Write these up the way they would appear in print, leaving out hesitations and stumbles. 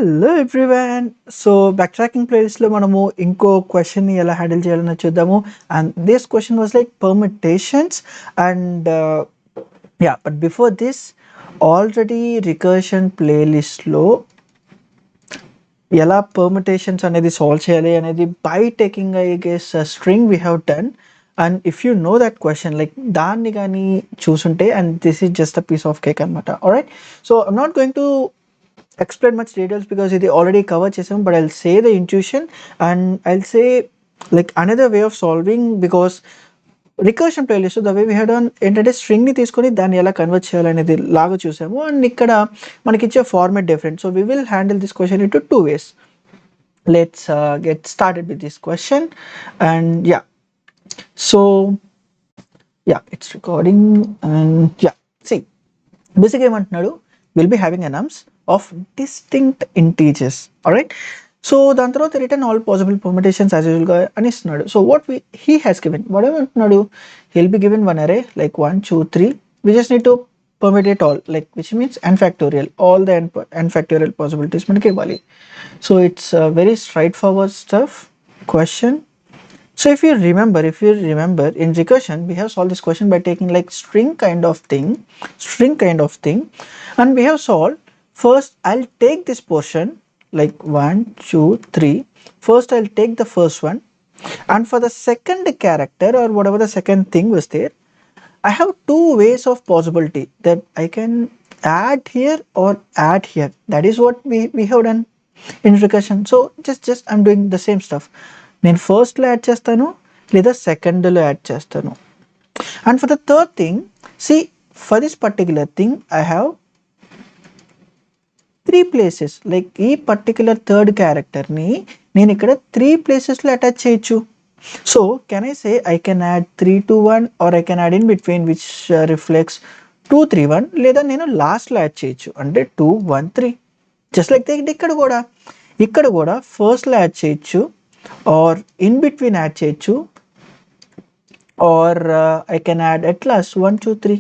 Hello everyone. So backtracking ప్లేలిస్ట్‌లో మనము ఇంకో క్వెషన్‌ని ఎలా హ్యాండిల్ చేయాలన్నది చూద్దాము. And this question was like permutations and but before this already recursion ప్లేలిస్ట్‌లో ఎలా పర్ముటేషన్స్ అనేది సాల్వ్ చేయాలి అనేది by taking I guess string we have done. And if you know that question like దాన్ని కానీ చూసుంటే and this is just a piece of cake అనమాట. Alright, so I'm not going to explain much details because it already covered chesam, but I'll say the intuition and I'll say like another way of solving because recursion playlist the way we had on ఏంటంటే స్ట్రింగ్ని తీసుకొని దాన్ని ఎలా convert చేయాలనేది లాగా చూసాము. And ఇక్కడ మనకి ఇచ్చే format different. So we will handle this question in to 2 ways. Let's get started with this question and so it's recording and see బేసిక్గా ఏమంటున్నాడు, will be having enums of distinct integers. Alright, so దాని తర్వాత return all possible permutations as యూజువల్గా అని ఇస్తున్నాడు. So what he has given, what ఏమంటున్నాడు, he'll be given one array like 1 2 3. We just need to permutate all, like which means n factorial, all the n factorial possibilities మనకి ఇవ్వాలి. So it's very straight forward stuff question. So if you remember in recursion we have solved this question by taking like string kind of thing, and we have solved. First I'll take this portion like 1 2 3. First I'll take the first one, and for the second character or whatever the second thing was there, I have two ways of possibility that I can add here or add here. That is what we have done in recursion. So just I'm doing the same stuff. నేను ఫస్ట్లో add చేస్తాను లేదా సెకండ్లో add చేస్తాను. And for the third thing, see for this particular thing I have 3 places. Like ఈ particular third క్యారెక్టర్ని నేను ఇక్కడ 3 ప్లేసెస్లో అటాచ్ చేయొచ్చు. So can I say I can add 3 to 1 or I can add in between which reflects 2 3 1, లేదా నేను లాస్ట్లో add చేయొచ్చు అంటే 2 1 3. జస్ట్ లైక్ దట్ ఇక్కడ కూడా ఫస్ట్లో యాడ్ చేయొచ్చు or in between add చేయొచ్చు or I can add at last 1 2 3.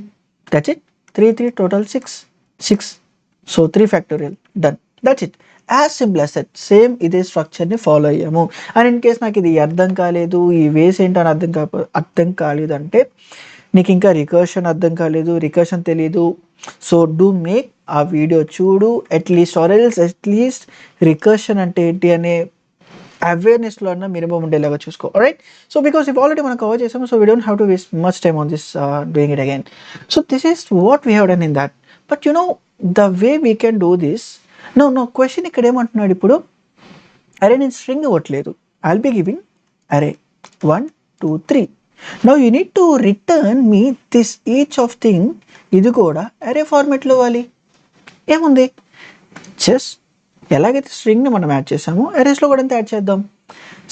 That's it. 3 3 total 6. So 3 factorial done. That's it. As simple as that. Same ఇదే స్ట్రక్చర్ని ఫాలో అయ్యాము. అండ్ ఇన్ కేస్ నాకు ఇది అర్థం కాలేదు, ఈ వేస్ ఏంటో అని అర్థం కాలేదు అంటే, నీకు ఇంకా రికర్షన్ అర్థం కాలేదు, రికర్షన్ తెలీదు, so do make a video చూడు at least, or else at least recursion అంటే ఏంటి అనే అవేర్నెస్లో అన్న మినిమం ఉండేలాగా చూసుకో. Right, so because if already మనం కవర్ చేసాము, so we don't have to waste much time on this doing it again. So this is what we have done in that. But you know the way we can do this. No question ఇక్కడ ఏమంటున్నాడు, ఇప్పుడు అరే నేను string ఇవ్వట్లేదు, I'll be giving అరే 1 2 3. Now you need to return me this each of thing. ఇది కూడా అరే ఫార్మాట్లో ఇవ్వాలి. ఏముంది, జస్ట్ ఎలాగైతే స్ట్రింగ్ని మనం యాడ్ చేసామో అరేస్లో కూడా అంతా యాడ్ చేద్దాం.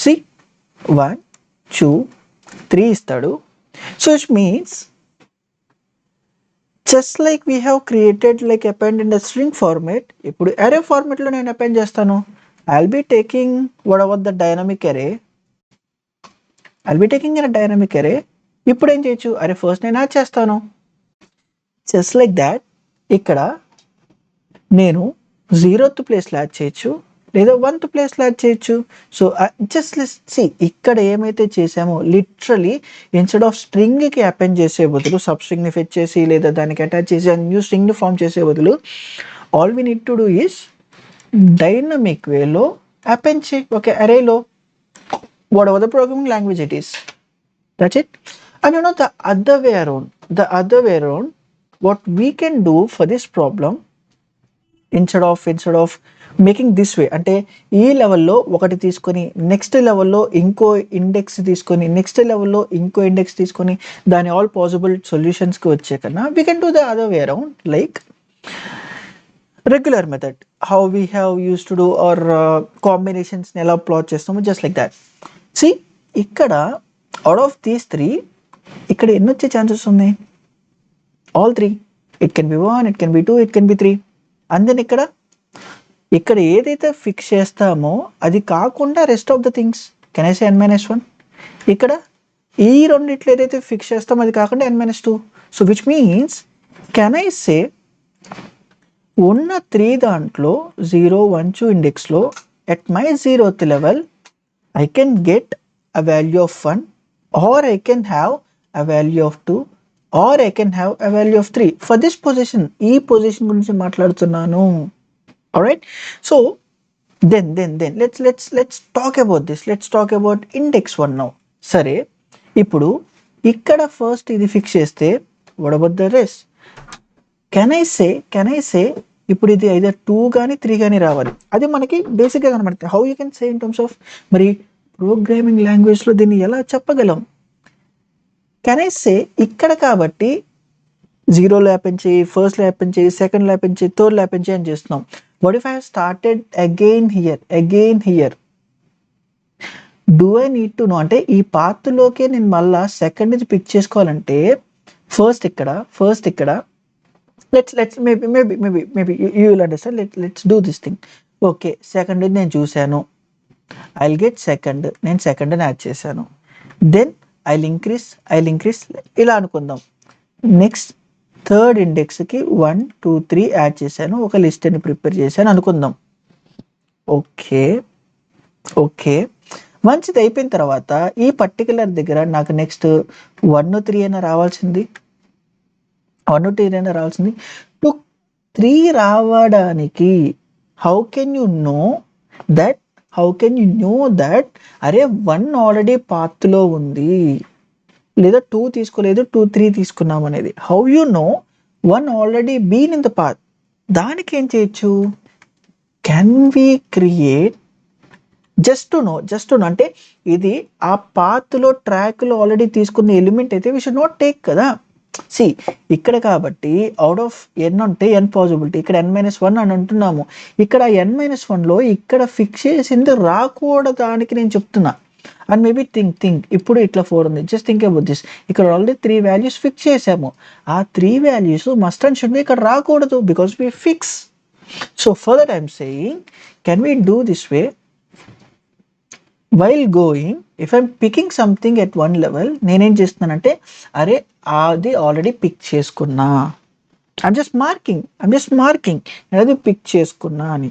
సి 1 2 3 ఇస్తాడు. So it means just like we have created like append in the string format, ఇప్పుడు అరే ఫార్మేట్లో నేను అపెండ్ చేస్తాను. I'll be taking what ever the dynamic అరే, ఇప్పుడు ఏం చేయొచ్చు, అరే ఫస్ట్ నేను యాడ్ చేస్తాను. జస్ట్ లైక్ దాట్ ఇక్కడ నేను 0th ప్లేస్లో యాడ్ చేయొచ్చు లేదా 1th ప్లేస్లో యాడ్ చేయొచ్చు. సో జస్ట్ సి ఇక్కడ ఏమైతే చేసామో లిటరలీ ఇన్స్టెడ్ ఆఫ్ స్ట్రింగ్కి అపెండ్ చేసే బదులు సబ్ స్ట్రింగ్ని ఫెచ్ చేసి లేదా దానికి అటాచ్ చేసి న్యూ స్ట్రింగ్ని ఫామ్ చేసే బదులు all we need to do is dynamic వేలో అపెండ్ చేయి ఓకే అరేలో, whatever the programming language it is. That's it. And you know the other way around what we can do for this problem, instead of making this way, అంటే ఈ లెవెల్లో ఒకటి తీసుకొని next లెవెల్లో ఇంకో index తీసుకొని next లెవెల్లో ఇంకో ఇండెక్స్ తీసుకొని దాని ఆల్ పాసిబుల్ సొల్యూషన్స్కి వచ్చే కన్నా we can do the other way around, like regular method how we have use to do or కాంబినేషన్స్ని ఎలా ప్లాట్ చేస్తామో జస్ట్ లైక్ దాట్. సి ఇక్కడ అవుట్ ఆఫ్ దీస్ 3 ఇక్కడ ఎన్ని వచ్చే ఛాన్సెస్ ఉన్నాయి, all 3. It can be 1, it can be 2, it can be 3. And then ఇక్కడ ఏదైతే ఫిక్స్ చేస్తామో అది కాకుండా rest of the things can I say n-1. ఇక్కడ ఈ రెండిట్లో ఏదైతే ఫిక్స్ చేస్తామో అది కాకుండా n-2. So which means can I say ఉన్న 3 దాంట్లో 0, 1, 2 ఇండెక్స్లో at my 0th level I can get a value of 1, or I can have a value of 2, or I can have a value of 3. For this position, ఈ position గురించి మాట్లాడుతున్నాను. Alright, so then let's talk about this. Let's talk about index 1 now. సరే, ఇప్పుడు ఇక్కడ first ఇది fix చేస్తే what about the rest? Can I say ఇప్పుడు ఇది ఐదర్ 2 కానీ 3 కానీ రావాలి. అది మనకి బేసిక్గా కనబడుతుంది. How you can say in terms of మరి ప్రోగ్రామింగ్ లాంగ్వేజ్లో దీన్ని ఎలా చెప్పగలం? కెన్ ఐ సే ఇక్కడ కాబట్టి 0లో హ్యాపెన్ చేయి, ఫస్ట్లో హ్యాపెన్ చేయి, సెకండ్లో హ్యాపెన్ చేయి, థర్డ్లో హ్యాపెన్ చేయి అని చేస్తున్నాం. What if I started again here? Do I need to know అంటే ఈ పాత్లోకే నేను మళ్ళా సెకండ్ నుంచి పిక్ చేసుకోవాలంటే ఫస్ట్ ఇక్కడ let's maybe you will understand. Let's do this thing. Okay, second నేను చూశాను, ఐల్ గెట్ సెకండ్, నేను సెకండ్ యాడ్ చేశాను. దెన్ ఐల్ ఇంక్రీస్ ఇలా అనుకుందాం. నెక్స్ట్ థర్డ్ ఇండెక్స్కి 1, 2, 3 యాడ్ చేశాను, ఒక లిస్ట్ని ప్రిపేర్ చేశాను అనుకుందాం. ఓకే వన్స్ ఇది అయిపోయిన తర్వాత ఈ పర్టికులర్ దగ్గర నాకు నెక్స్ట్ 1, 3 అయినా రావాల్సింది. 1, 2 అయినా రావాల్సింది. 2, 3 రావడానికి how can you know that అరే 1 ఆల్రెడీ పాత్లో ఉంది, లేదా 2 తీసుకోలేదు, 2, 3 తీసుకున్నాం అనేది. How you know 1 already been in the path? దానికి ఏం చేయొచ్చు? Can we create just to know అంటే ఇది ఆ పాత్లో ట్రాక్లో ఆల్రెడీ తీసుకున్న ఎలిమెంట్ అయితే వీ షుడ్ నాట్ టేక్ కదా. సి ఇక్కడ కాబట్టి అవుట్ ఆఫ్ n అంటే n పాసిబిలిటీ, ఇక్కడ n-1 అని అంటున్నాము. ఇక్కడ n-1లో ఇక్కడ ఫిక్స్ చేసింది రాకూడదానికి నేను చెప్తున్నా. అండ్ మేబీ థింక్ ఇప్పుడు ఇట్లా 4 ఉంది, జస్ట్ థింక్ అబౌట్ దిస్. ఇక్కడ ఆల్రెడీ 3 వాల్యూస్ ఫిక్స్ చేసాము. ఆ 3 values must and should be ఇక్కడ రాకూడదు because we fix. So for that I'm saying can we do this way? While going if I'm picking something at 1 level, నేనేం చేస్తున్నానంటే అరే అది already pick చేసుకున్నా, I'm just marking అది పిక్ చేసుకున్నా అని.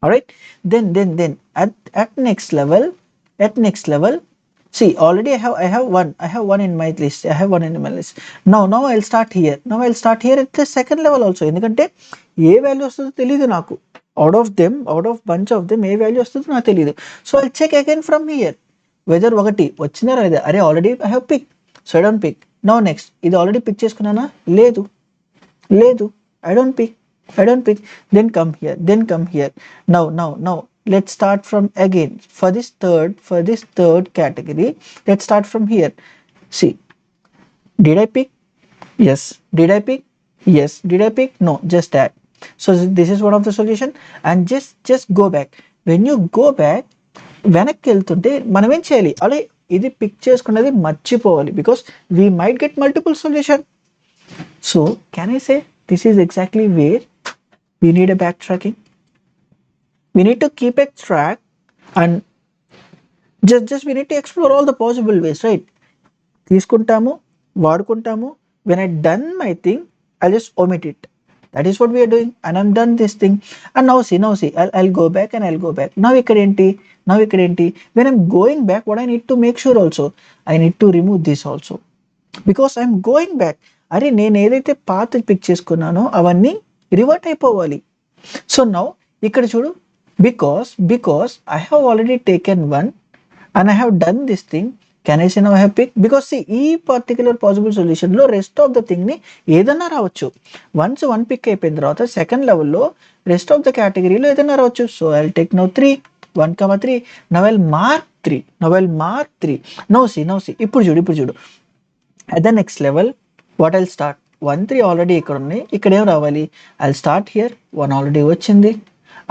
Alright, then at next level see already I have one in my list. Now I'll start here at the second level also. ఎందుకంటే ఏ వాల్యూ వస్తుందో తెలియదు నాకు. out of bunch of them ఏ value వస్తుందో నాకు తెలియదు. So I'll check again from here whether ఒకటి వచ్చిందా లేదా. అరే already I have pick, so I don't pick. No next ఇది ఆల్రెడీ పిక్ చేసుకున్నానా? లేదు, I don't pick. then come here. Now let's start from again for this third category. Let's start from here. See, did I pick? Yes. Did I pick? Yes. Did I pick? No. Just that. So this is one of the solution. And just go back. When you go back, వెనక్కి వెళ్తుంటే మనం ఏం చేయాలి? అలా ఇది pick చేసుకున్నది మర్చిపోవాలి, because we might get multiple solution. So can I say this is exactly where we need a back tracking. We need to keep a track and just we need to explore all the possible ways, right? తీసుకుంటాము, వాడుకుంటాము. When I done my thing, I'll just omit it. That is what we are doing, and I'm done this thing. And now see, I'll go back. Now ఇక్కడ ఏంటి? When I'm going back, what I need to make sure also, I need to remove this also, because I'm going back. అరే నేను ఏదైతే path pick చేసుకున్నానో అవన్నీ revert అయిపోవాలి. So now ఇక్కడ చూడు, because I have already taken one and I have done this thing, can I say now I have picked? Because see, ఈ particular possible solution లో rest of the thing ని ఏదన్నా రావచ్చు. Once 1 pick అయిపోయిన తర్వాత second లెవెల్లో rest of the కేటగిరీలో ఏదన్నా రావచ్చు. So I will take now 3, 1, 3. Now I will mark 3. Now see ఇప్పుడు చూడు at the next level what I'll start 1, 3 already ఇక్కడ ఉన్నాయి. ఇక్కడ ఏం రావాలి? I'll start here, 1 ఆల్రెడీ వచ్చింది.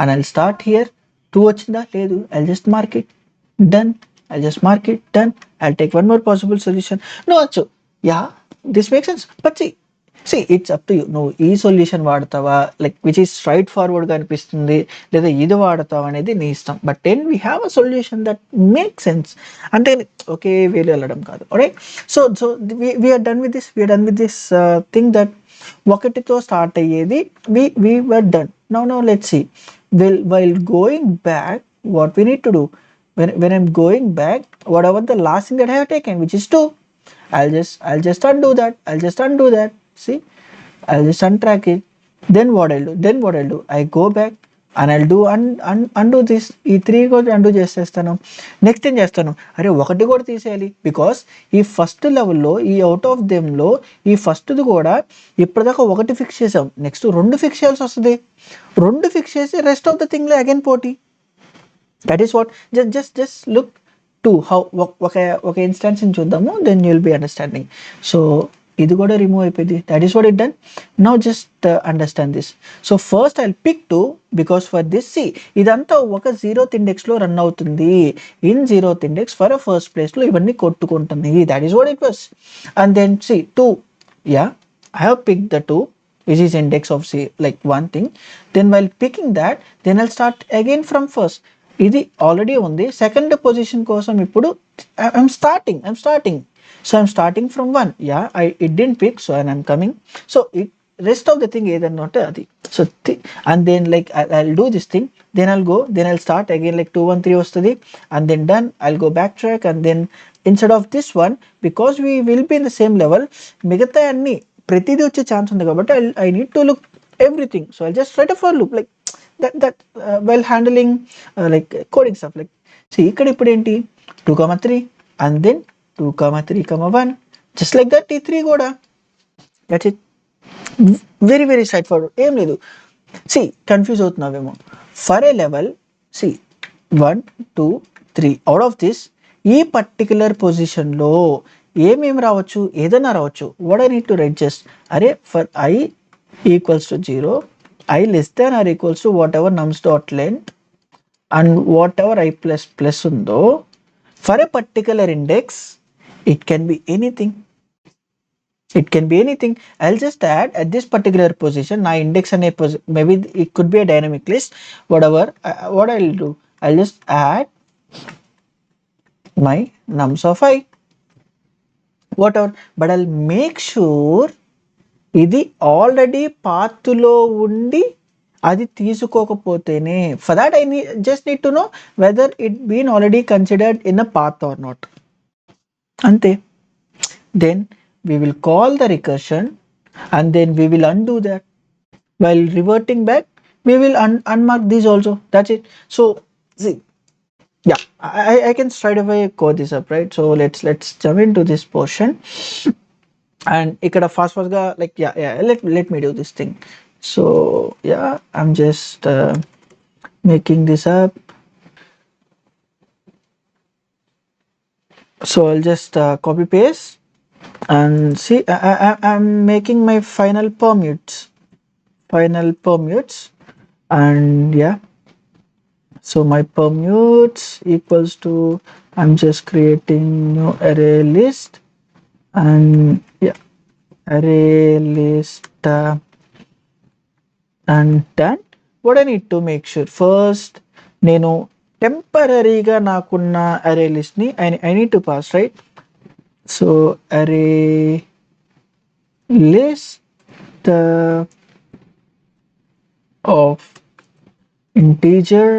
And I'll start here, 2 వచ్చిందా? లేదు. I'll just mark it, done. I'll take one more possible solution. No, so yeah, this makes sense. But see it's up to you. నువ్వు ఈ solution వాడతావా, like which is straightforward గా అనిపిస్తుంది, లేదా ఇది వాడతావా అనేది నీ ఇష్టం. But then we have a solution that make sense. అంటే ఒకే వేలు వెళ్ళడం కాదు. Alright, so we're done with this thing that ఒకటితో స్టార్ట్ అయ్యేది we were done. Now let's see. While going back, what we need to do? When I'm going back, whatever the last thing that I have taken, which is 2, I'll just undo that. See, I'll just untrack it. Then what I'll do, I go back and I'll do undo this. ఈ 3 కూడా undo చేసేస్తాను. Next ఏం చేస్తాను, అరే ఒకటి కూడా తీసేయాలి, because ఈ ఫస్ట్ లెవెల్లో ఈ అవుట్ ఆఫ్ దెమ్లో ఈ ఫస్ట్ది కూడా ఇప్పటిదాకా ఒకటి ఫిక్స్ చేసాం, నెక్స్ట్ 2 ఫిక్స్ చేయాల్సి వస్తుంది. 2 ఫిక్స్ చేసి రెస్ట్ ఆఫ్ ద థింగ్లో అగైన్ పోటీ. That is what, just look to how ఒక ఇన్స్టాన్స్ చూద్దాము, then you will be understanding. So ఇది కూడా రిమూవ్ అయిపోయింది. That is what it done. Now just understand this. So first I pick 2 because for this see ఇదంతా ఒక 0th ఇండెక్స్లో run అవుతుంది. In 0th index for first ప్లేస్లో ఇవన్నీ కొట్టుకుంటున్నాయి. That is what it was. And then C 2, yeah I have picked the 2 which is index of C, like one thing. Then while picking that, then I'll start again from first. ఇది already ఉంది, second position కోసం ఇప్పుడు I'm starting. So I'm starting from 1. Yeah, it didn't pick, so and I'm coming. So it rest of the thing ఏదన్నా ఉంటే అది. So and then like I'll do this thing, then I'll start again like 2 1 3 వస్తుంది, and then done. I'll go backtrack, and then instead of this one, because we will be in the same level, మిగతా అన్ని ప్రతిదీ వచ్చే chance ఉంది కాబట్టి I need to look everything. So I'll just write a for loop like that while handling like coding stuff. Like see ఇక్కడ ఇప్పుడు ఏంటి 2 3 and then 2 3 1, just like that T3 కూడా. That's it. Very straightforward. ఏం లేదు. See, confuse అవుతున్నావేమో. For a level see 1 2 3 out of this ఈ particular పొజిషన్లో ఏమేమి రావచ్చు, ఏదైనా రావచ్చు. What I need to write just, array for I equals to 0, I less than or equals to whatever nums dot length and whatever I plus plus ఉందో for a particular index, it can be anything. I'll just add at this particular position నా index అనే maybe it could be a dynamic list, whatever. What I'll do, I'll just add my nums of I, whatever, but I'll make sure ఇది already పాత్లో ఉండి అది తీసుకోకపోతేనే. For that I just need to know whether it been already considered in a path or not. అంతే. Then we will call the recursion and then we will undo that. While reverting back, we will unmark these also. That's it. So see, yeah, I can straight away code this up, right? So let's jump into this portion. And ikkada fast ga like yeah let me do this thing. So yeah, I'm just making this up. So I'll just copy paste and see I'm making my final permutes, and yeah, so my permutes equals to, I'm just creating new array list, and yeah, array list and done. What I need to make sure first, నేను టెంపరీగా నాకున్న అరే లిస్ట్ని I need to pass, right? So array list of integer,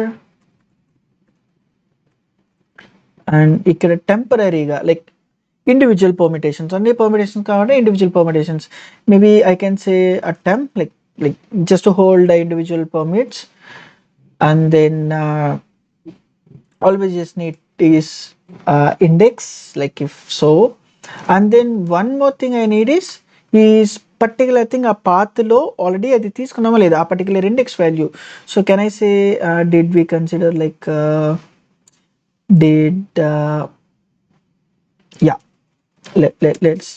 and ఇక్కడ టెంపరీగా like individual permutations, అన్ని permutations కావాలంటే individual permutations. Maybe I can say a temp like just to hold the individual permits, and then always just need is index, like if so. And then one more thing I need is particular thing a path లో already అది తీసుకున్నామా లేదా ఆ particular index value. So can I say did we consider like did yeah, let's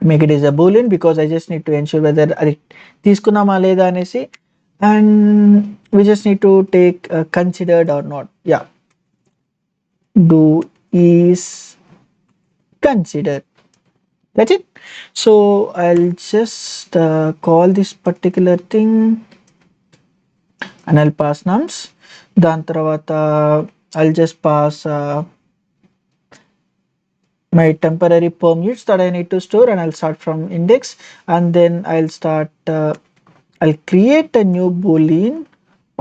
make it as a boolean, because I just need to ensure whether అది తీసుకున్నామా లేదా అనేసి, and we just need to take considered or not. Yeah, do is considered. That's it. So I'll just call this particular thing and I'll pass nums. దాని తర్వాత I'll just pass my temporary permutes that I need to store, and I'll start from index, and then I'll create a new boolean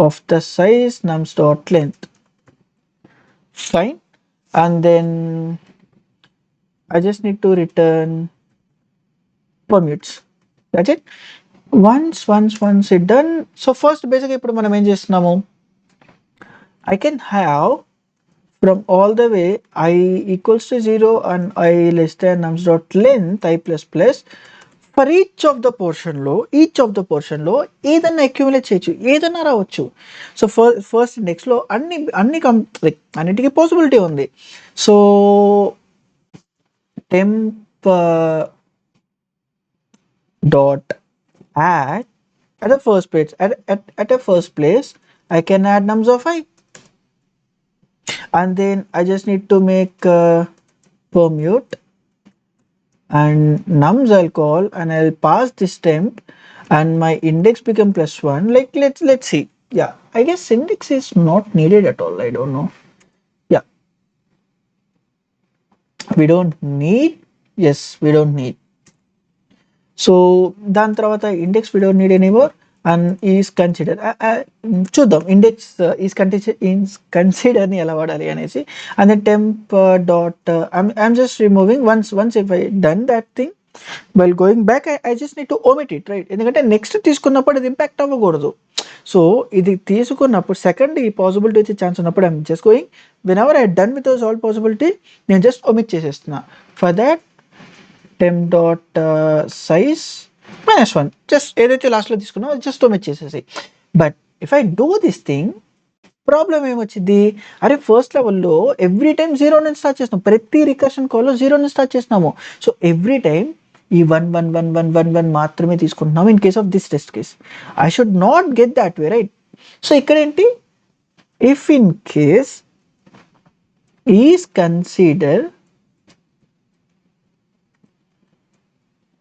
of the size nums dot length. Fine. And then I just need to return permutes. That's it. Once it done. So first basically ఇప్పుడు మనం ఏం చేస్తున్నాము, I can have from all the way I equals to 0 and I less than nums dot length I plus plus for each of the portion లో ఏదన్నా accumulate చేయొచ్చు, ఏదన్నా రావచ్చు. So first index లో అన్నిటికీ పాసిబిలిటీ ఉంది. So temp dot add at the first place at a first place I can add nums of I, and then I just need to make permute and nums I'll call, and I'll pass this temp, and my index become +1. Like let's see. Yeah, I guess index is not needed at all. I don't know. Yeah, we don't need. Yes, we don't need. So దాని తర్వాత index we don't need anymore, and is consider చూద్దాం index is కన్సిడర్ని ఎలా వాడాలి అనేసి. And then temp dot I'm just removing once if I done that thing while going back I just need to omit it, right? ఎందుకంటే next తీసుకున్నప్పుడు ఇది impact అవ్వకూడదు. So ఇది తీసుకున్నప్పుడు సెకండ్ ఈ పాసిబిలిటీ వచ్చే ఛాన్స్ ఉన్నప్పుడు I'm just going whenever I done with those all possibility నేను జస్ట్ ఒమిట్ చేసేస్తున్నా. For that temp dot size -1 just ఏదైతే లాస్ట్లో తీసుకున్నా జస్ట్ ఒమిట్ చేసేసి. But if I do this thing problem ఏమొచ్చింది, అరే ఫస్ట్ లెవెల్లో every time 0 నుంచి start చేస్తున్నాం, ప్రతి రికర్షన్ కాల్లో 0 నుంచి స్టార్ట్ చేస్తున్నాము. సో ఎవ్రీ టైం ఈ 1 మాత్రమే తీసుకుంటున్నాము in case of this test case. I should not get that way, right? So ఇక్కడ ఏంటి, if in case is consider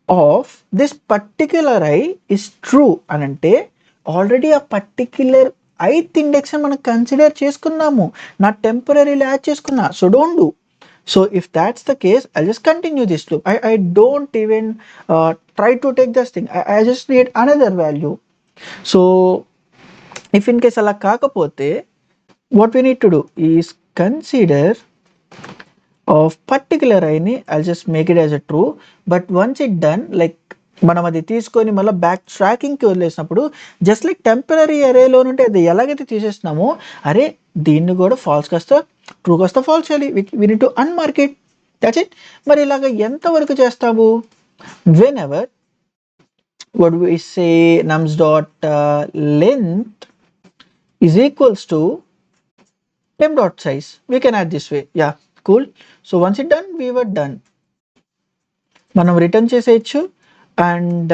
of this particular I is true అని అంటే ఆల్రెడీ ఆ పర్టిక్యులర్ ఐత్ ఇండెక్స్ మనం consider చేసుకున్నాము, నా టెంపరీలో యాడ్ చేసుకున్నా. So don't do. So if that's the case I just continue this loop. I don't even try to take this thing. I just need another value. So if in case అలా కాకపోతే what we need to do is consider of particular ఐని I'll just make it as a true. but once it done, like మనం అది తీసుకొని మళ్ళీ back ట్రాకింగ్కి వదిలేసినప్పుడు just like temporary అరేలో నుండి అది ఎలాగైతే తీసేస్తున్నామో అరే దీన్ని కూడా ఫాల్స్ కాస్త ట్రూ కాస్త ఫాల్స్ చేయాలి. We need to unmark it. That's it. మరి ఇలాగ ఎంతవరకు చేస్తాము, whenever what we say nums dot length is equals to temp dot size, we can add this way. Yeah, cool. So once it done, we were done. మనం return చేసేయచ్చు, and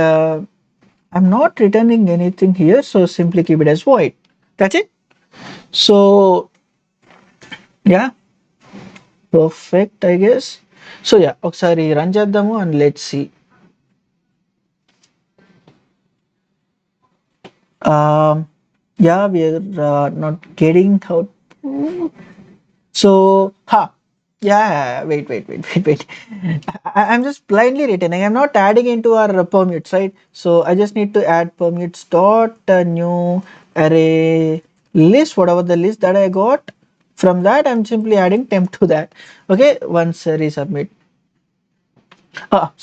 I'm not returning anything here, so simply keep it as void. That's it. So yeah, perfect I guess. So yeah, ఒకసారి run చేద్దాము and let's see. Yeah, we are not getting out. So yeah, wait. I'm just blindly returning. I'm not adding into our permutes, right? So I just need to add permutes dot new array list, whatever the list that I got. From that I'm simply adding temp to that. Okay, once resubmit.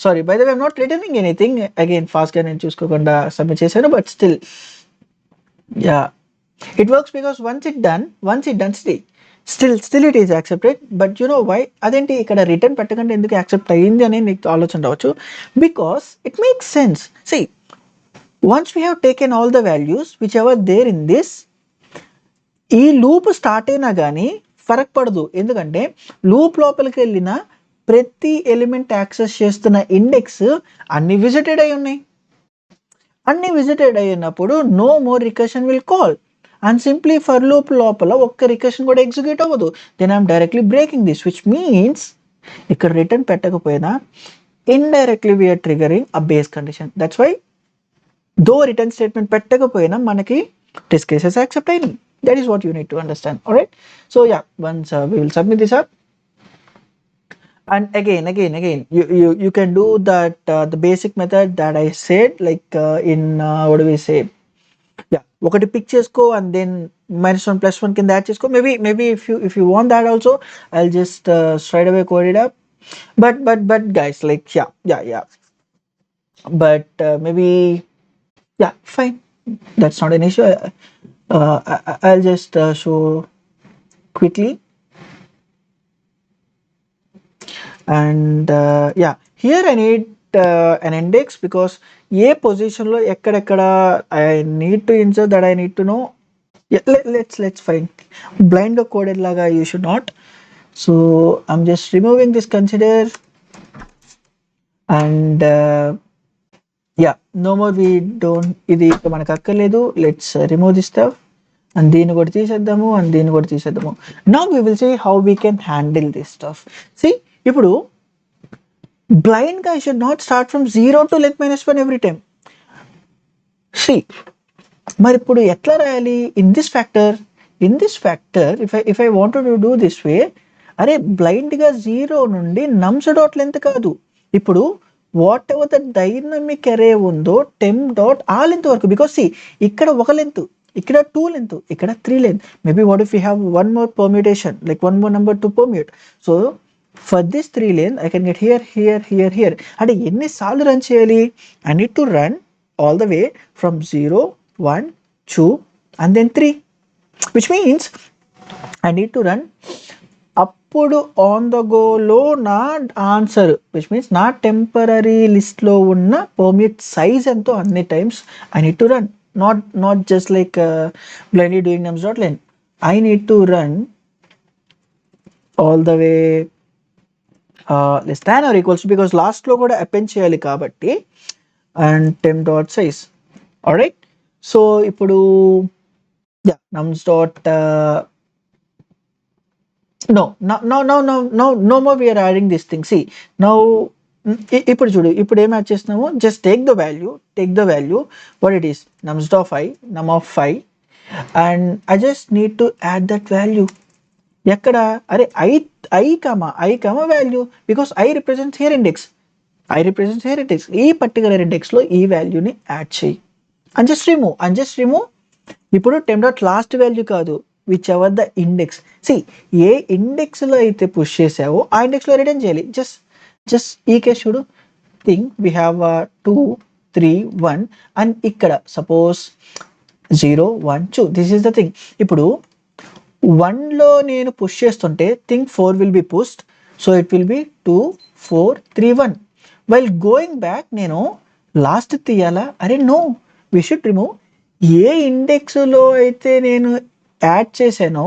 Sorry, by the way, I'm not returning anything again. Fast ga nenu chuskokonda submit chesanu, but still yeah, it works because once it done still it is accepted. But you know why అదేంటి ఇక్కడ return పెట్టకుండా ఎందుకు accept అయ్యింది అని నీకు ఆలోచన రావచ్చు. Because it makes sense. See, once we have taken all the values which ever there in this, ఈ లూప్ స్టార్ట్ అయినా కానీ ఫరక్ పడదు. ఎందుకంటే లూప్ లోపలికి వెళ్ళిన ప్రతి ఎలిమెంట్ యాక్సెస్ చేస్తున్న ఇండెక్స్ అన్ని విజిటెడ్ అయి ఉన్నాయి. అన్ని విజిటెడ్ అయినప్పుడు no more recursion will call, and simply for loop లోపల ఒక్క రికర్షన్ కూడా ఎగ్జిక్యూట్ అవ్వదు. Then I'm directly breaking this, which means ఇక్కడ రిటర్న్ పెట్టకపోయినా indirectly we're triggering a base condition. That's why though return statement పెట్టకపోయినా మనకి test cases accept అయినాయి. That is what you need to understand. Alright. So yeah, once we will submit this up, And again, you can do that the basic method that I said, like in what do we say? Yeah, ఒకటి pick చేసుకో and then -1 + 1 కింద add చేసుకో. Maybe if you want that also, I'll just straight away code it up. But guys, like yeah. But maybe yeah, fine. That's not an issue. I'll just show quickly. And yeah, here I need an index because ఏ పొజిషన్లో ఎక్కడెక్కడ I need to insert that I need to know. Yeah, let's find blind coded laga you should not. So I'm just removing this consider. And yeah, no more we don't ఇది మనకు అక్కర్లేదు. Let's remove this stuff and దీన్ని కూడా తీసేద్దాము and దీన్ని కూడా తీసేద్దాము. Now we will see how we can handle this stuff. See, ఇప్పుడు blind guy should not start from 0 to length -1 every time. See, మరి ఇప్పుడు ఎట్లా రాయాలి in this factor if I wanted to do this వే, అరే బ్లైండ్గా 0 నుండి నమ్స్ dot length కాదు, ఇప్పుడు what ever the dynamic array ఉందో టెంప్ డాట్ ఆ లెంత్ వరకు. బికాస్ సి ఇక్కడ ఒక లెంత్, ఇక్కడ 2 లెంత్, ఇక్కడ 3 length. Maybe what if you have one more permutation, like one more number to permute. So for this 3 length I can get here. అంటే ఎన్నిసార్లు run చేయాలి? I need to run all the way from 0, 1, 2 and then 3, which means I need to run అప్పుడు on the గోలో నా answer, which means నా temporary లిస్ట్లో ఉన్న permit size ఎంతో అన్ని times I need to run. Not just like blindly doing nums dot len. I need to run all the way less than or equals, because లాస్ట్లో కూడా append చేయాలి కాబట్టి. And temp dot size. All right, so ఇప్పుడు yeah, nums dot no more we are adding this thing. See, now ఇప్పుడు చూడు, ఇప్పుడు ఏం add చేస్తున్నాము, just take the value what it is, nums dot num of 5, and I just need to add that value. ఎక్కడ? అరే i comma value, because I represents here index. ఈ particular ఇండెక్స్లో ఈ వాల్యూని యాడ్ చేయి అండ్ జస్ట్ రిమూవ్. ఇప్పుడు temp dot last value కాదు, whichever the index. See, ఏ ఇండెక్స్లో అయితే పుష్ చేసావో ఆ ఇండెక్స్లో రిటర్న్ చేయాలి. జస్ట్ ఈ కేసు చూడు, థింగ్ వీ హ్యావ్ 2, 3, 1 అండ్ ఇక్కడ suppose 0, 1, 2. This is the thing. ఇప్పుడు 1లో నేను పుష్ చేస్తుంటే think 4 will be pushed, so it will be 2, 4, 3, 1. While going back నేను లాస్ట్ తీయాలా? అరే నో, వీ షుడ్ రిమూవ్. ఏ ఇండెక్స్లో అయితే నేను యాడ్ చేశానో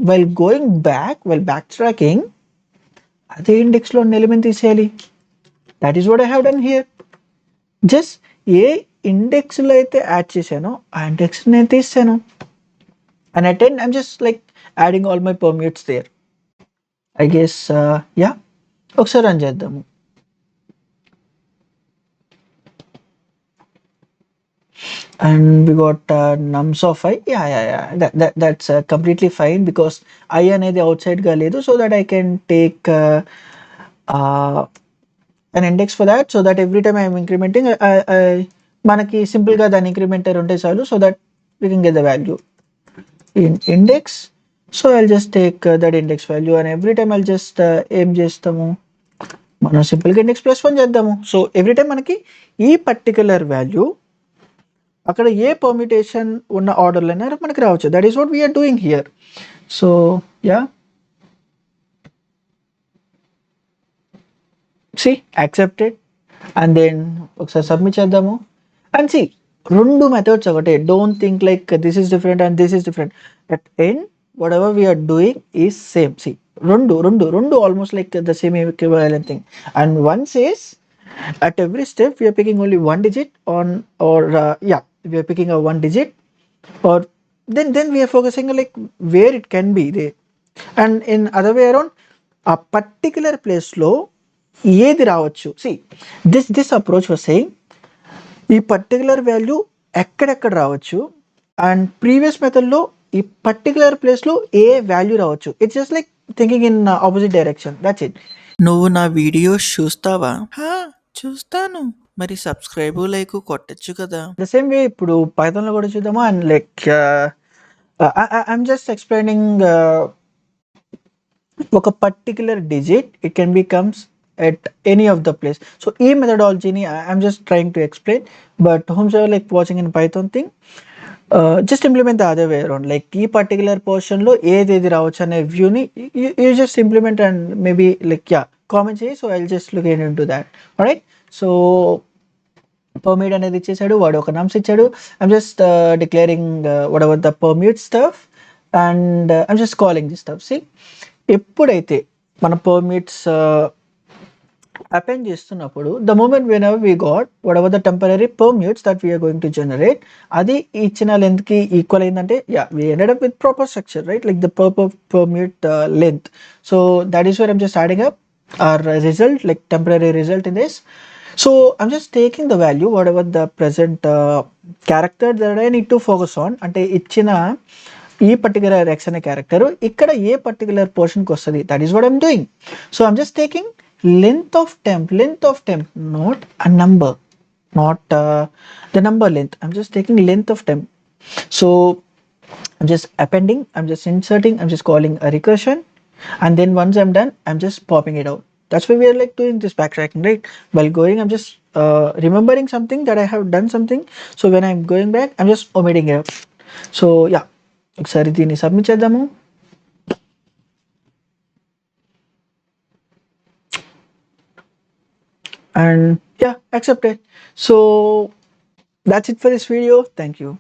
వైల్ గోయింగ్ బ్యాక్ ట్రాకింగ్ అదే ఇండెక్స్లో ఉన్న ఎలిమెంట్ తీసేయాలి. That is what I have done here. Just ఏ ఇండెక్స్లో అయితే యాడ్ చేశానో ఆ ఇండెక్స్ నేను తీసాను. And at end I'm just like adding all my permutes there. I guess yeah, ఒకసారి రన్ చేద్దాము. And we got nums of I. Yeah. That's completely fine, because I అనేది outside గా లేదు, so that I can take an index for that, so that every time I am incrementing మనకి simple గా దాని incrementer ఉంటే చాలు, so that we can get the value in index. So I'll just take that index value, and every time I'll just ఏం చేస్తాము, మనం simple గా index +1 చేద్దాము. సో ఎవ్రీ టైం మనకి ఈ పర్టికులర్ వాల్యూ అక్కడ ఏ పర్మిటేషన్ ఉన్న ఆర్డర్లో అయినా మనకి రావచ్చు. That is what we are doing here. So yeah, see accepted and then ఒకసారి సబ్మిట్ చేద్దాము. అండ్ సి, రెండు మెథడ్స్ ఒకటే. Don't think like this is different and this is different. At end whatever we are doing is same. See, రెండు almost like the same equivalent thing. And one says at every step we are picking only one digit on, or we are picking a one digit, or then we are focusing like where it can be there. And in other way around, a particular place లో ఏది రావచ్చు. See, this approach was saying ఈ particular value ఎక్కడెక్కడ రావచ్చు, and previous మెథడ్లో ఈ particular ప్లేస్లో ఏ value రావచ్చు. It's just like thinking in opposite direction, that's it. నువ్వు నా వీడియోస్ చూస్తావా? హా, చూస్తాను. మరి సబ్స్క్రైబ్ లైక్ కొట్టచ్చు కదా. ద సేమ్ వే ఇప్పుడు పైథాన్లో కూడా చూద్దామా. And like I'm just explaining ఒక particular digit it can be comes at any of the place. So ఈ మెథడాలజీని I'm just trying to explain. But homes are like watching in Python thing, just implement the other way around. Like ఈ particular పోర్షన్లో ఏది రావచ్చు అనే వ్యూని you just implement and maybe like yeah comment చేయి. So I just look in to that. Right. So permit అనేది ఇచ్చేసాడు, వాడు ఒక నమ్స్ ఇచ్చాడు. I'm just declaring whatever the permit stuff and I'm just calling the stuff. See ఎప్పుడైతే మన permits append చేస్తున్నప్పుడు the moment whenever we got whatever the temporary permits that we're going to generate, అది ఇచ్చిన లెంత్కి equal అయిందంటే yeah we ended up with proper structure, right? Like the permit length. So that is where I'm just adding up our result, like temporary result in this. So I'm just taking the value whatever the present character that I need to focus on. అంటే ఇచ్చిన ఈ particular X అనే character ఇక్కడ ఏ particular పోర్షన్కి వస్తుంది, that is what I'm doing. So I'm just taking length of temp, not a number, not the number length. I'm just taking length of temp. So I'm just appending, I'm just inserting, I'm just calling a recursion, and then once I'm done I'm just popping it out. That's why we are like doing this backtracking, right? While going I'm just remembering something that I have done something, so when I'm going back I'm just omitting it out. So yeah, ఒకసారి దీన్ని submit చేద్దాము. And yeah, accept it. So that's it for this video. Thank you.